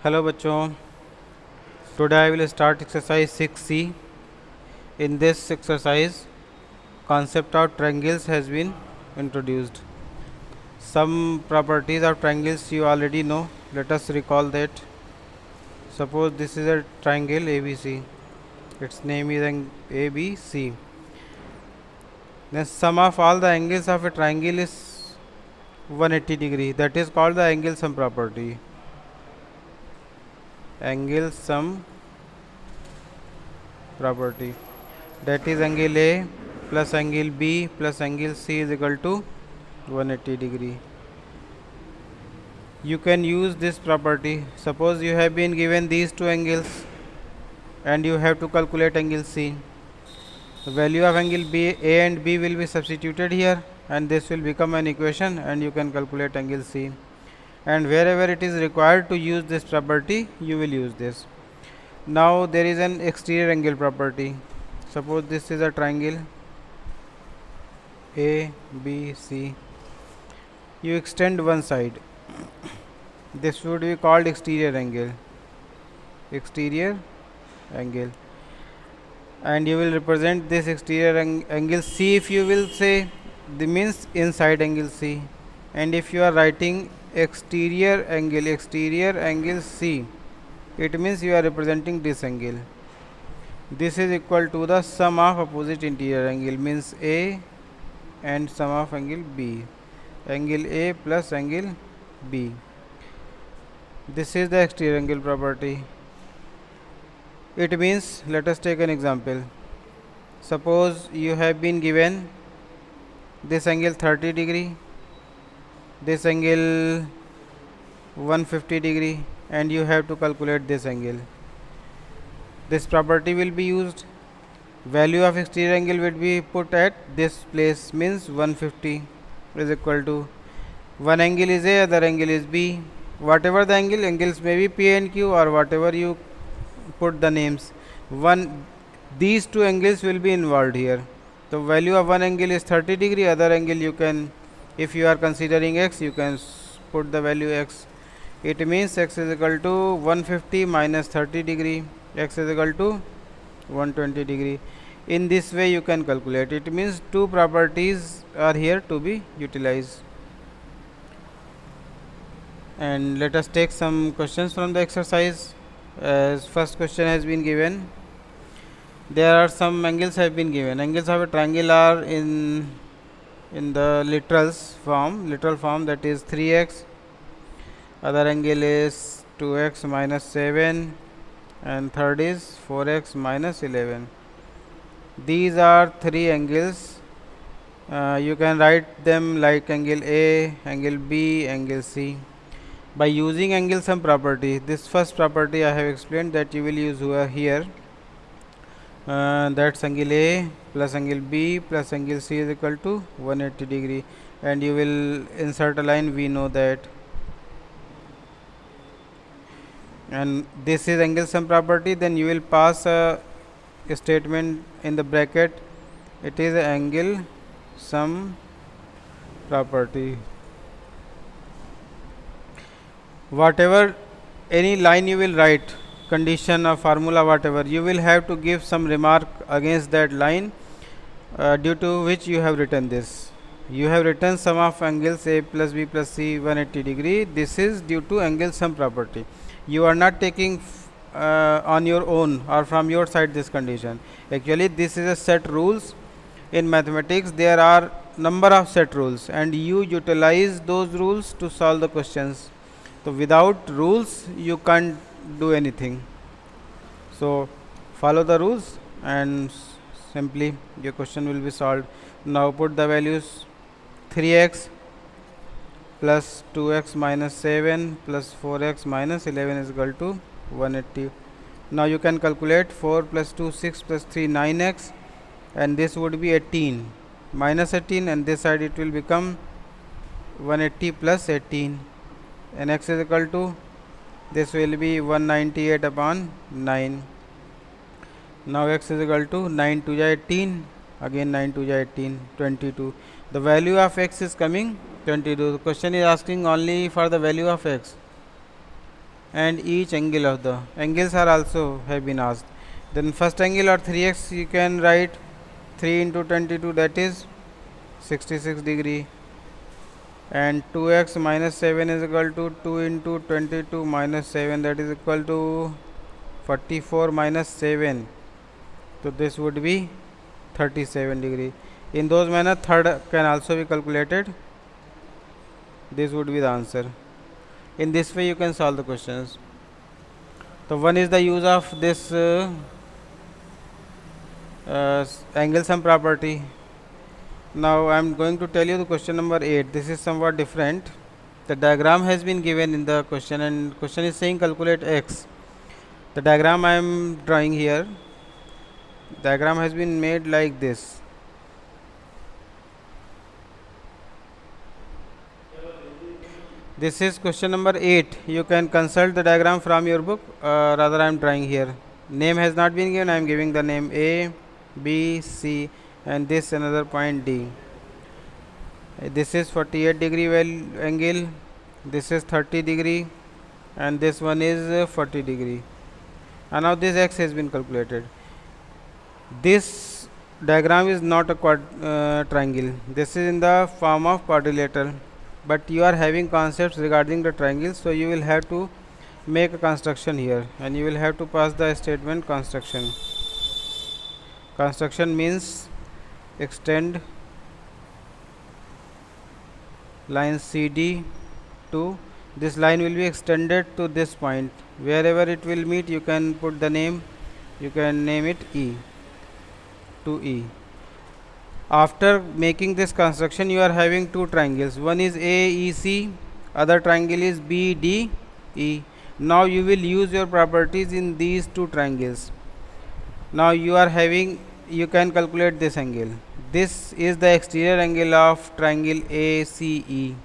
Hello बच्चों, today I will start exercise 6C. In this exercise, concept of triangles has been introduced. Some properties of triangles you already know. Let us recall that. Suppose this is a triangle ABC. Its name is ABC. Then sum of all the angles of a triangle is 180 degree. That is called the angle sum property. Angle sum property. That is angle A plus angle B plus angle C is equal to 180 degree. You can use this property. Suppose you have been given these two angles and you have to calculate angle C. The value of angle B, A and B will be substituted here, and this will become an equation, and you can calculate angle C. And wherever it is required to use this property, you will use this. Now there is an exterior angle property. Suppose this is a triangle A, B, C. You extend one side. This would be called exterior angle. Exterior angle. And you will represent this exterior angle C, if you will say, the means inside angle C. And if you are writing exterior angle C, it means you are representing this angle. This is equal to the sum of opposite interior angle, means A and sum of angle B. Angle A plus angle B. This is the exterior angle property. It means, let us take an example. Suppose you have been given this angle 30 degree, this angle 150 degree, and you have to calculate this angle. This property will be used. Value of exterior angle will be put at this place, means 150 is equal to, one angle is A, other angle is B. Whatever the angles may be P and Q, or whatever you put the names. These two angles will be involved here. The value of one angle is 30 degree, other angle you can, if you are considering X, you can put the value X. It means X is equal to 150 minus 30 degree. X is equal to 120 degree. In this way you can calculate. It means two properties are here to be utilized. And let us take some questions from the exercise. As first question has been given, there are some angles have been given. Angles of a triangle are in the literal form, that is 3x, other angle is 2x minus 7, and third is 4x minus 11. These are three angles. You can write them like angle A, angle B, angle C. By using angle sum property, this first property I have explained that you will use here. That's angle A plus angle B plus angle C is equal to 180 degree, and you will insert a line, we know that. And this is angle sum property, then you will pass a statement in the bracket, it is angle sum property. Whatever any line you will write, condition or formula, whatever, you will have to give some remark against that line, due to which you have written this. You have written sum of angles A plus B plus C 180 degree. This is due to angle sum property. You are not taking on your own or from your side this condition. Actually, this is a set rules. In mathematics, there are number of set rules, and you utilize those rules to solve the questions. So without rules you can't do anything. So follow the rules and simply your question will be solved. Now put the values, 3x plus 2x minus 7 plus 4x minus 11 is equal to 180. Now you can calculate 4 plus 2 6 plus 3 9x, and this would be 18 minus 18, and this side it will become 180 plus 18, and x is equal to, this will be 198 upon 9. Now x is equal to 9 to 18, again 9 to 18, 22. The value of x is coming 22. The question is asking only for the value of x. and each angle of the angles are also have been asked. Then first angle or 3x you can write 3 into 22, that is 66 degree, and 2x minus 7 is equal to 2 into 22 minus 7, that is equal to 44 minus 7. So this would be 37 degree. In those manner third can also be calculated. This would be the answer. In this way you can solve the questions. So one is the use of this angle sum property. Now I am going to tell you the question number 8. This is somewhat different. The diagram has been given in the question, and question is saying calculate x. The diagram I am drawing here, diagram has been made like this. This is question number 8. You can consult the diagram from your book, rather I am drawing here. Name has not been given, I am giving the name A, B, C, and this another point D. This is 48 degree angle, this is 30 degree, and this one is 40 degree. And now this x has been calculated. This diagram is not a triangle. This is in the form of quadrilateral, but you are having concepts regarding the triangles, so you will have to make a construction here, and you will have to pass the statement construction. Construction means extend line CD to this line will be extended to this point. Wherever it will meet, you can put the name, you can name it E to E. After making this construction, you are having two triangles. One is AEC, other triangle is BDE. Now you will use your properties in these two triangles. Now you are having, you can calculate this angle. This is the exterior angle of triangle ACE.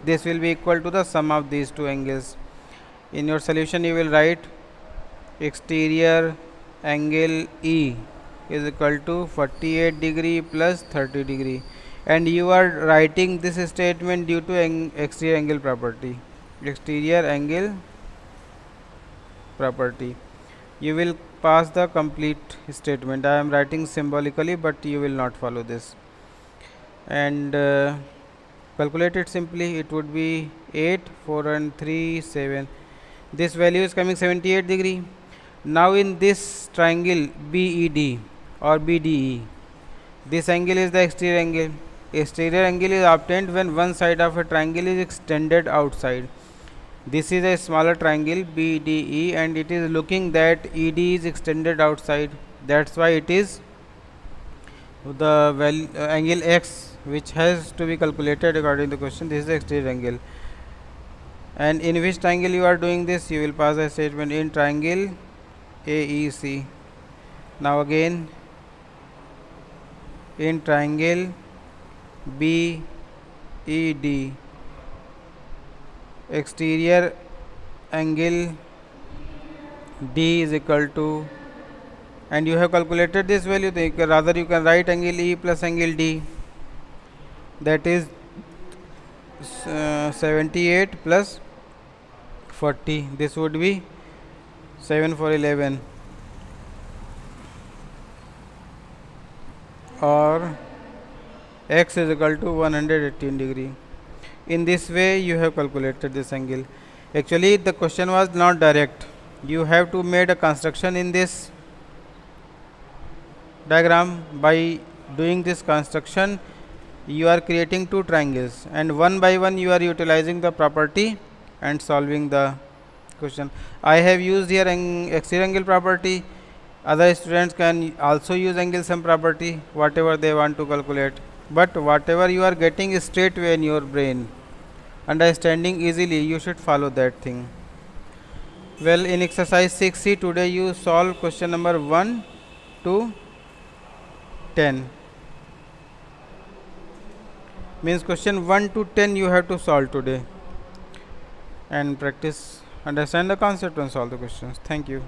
This will be equal to the sum of these two angles. In your solution you will write exterior angle E is equal to 48 degree plus 30 degree, and you are writing this statement due to exterior angle property. Exterior angle property. You will pass the complete statement. I am writing symbolically, but you will not follow this. And calculate it simply. It would be 8, 4 and 3, 7. This value is coming 78 degree. Now in this triangle BED or BDE, this angle is the exterior angle. Exterior angle is obtained when one side of a triangle is extended outside. This is a smaller triangle BDE, and it is looking that ED is extended outside. That's why it is the angle X, which has to be calculated according to the question. This is the exterior angle. And in which triangle you are doing this, you will pass a statement in triangle AEC. Now again in triangle BED, exterior angle D is equal to, and you have calculated this value, rather you can write angle E plus angle D, that is 78 plus 40. This would be 7 for 11, or x is equal to 118 degree. In this way you have calculated this angle. Actually the question was not direct. You have to make a construction in this diagram. By doing this construction, you are creating two triangles, and one by one you are utilizing the property and solving the question. I have used here exterior angle property. Other students can also use angle sum property, whatever they want to calculate, but whatever you are getting is straight away in your brain, understanding easily, you should follow that thing. Well, in exercise 6C today you solve question number 1 to 10. Means question 1 to 10 you have to solve today, and practice, understand the concept and solve the questions. Thank you.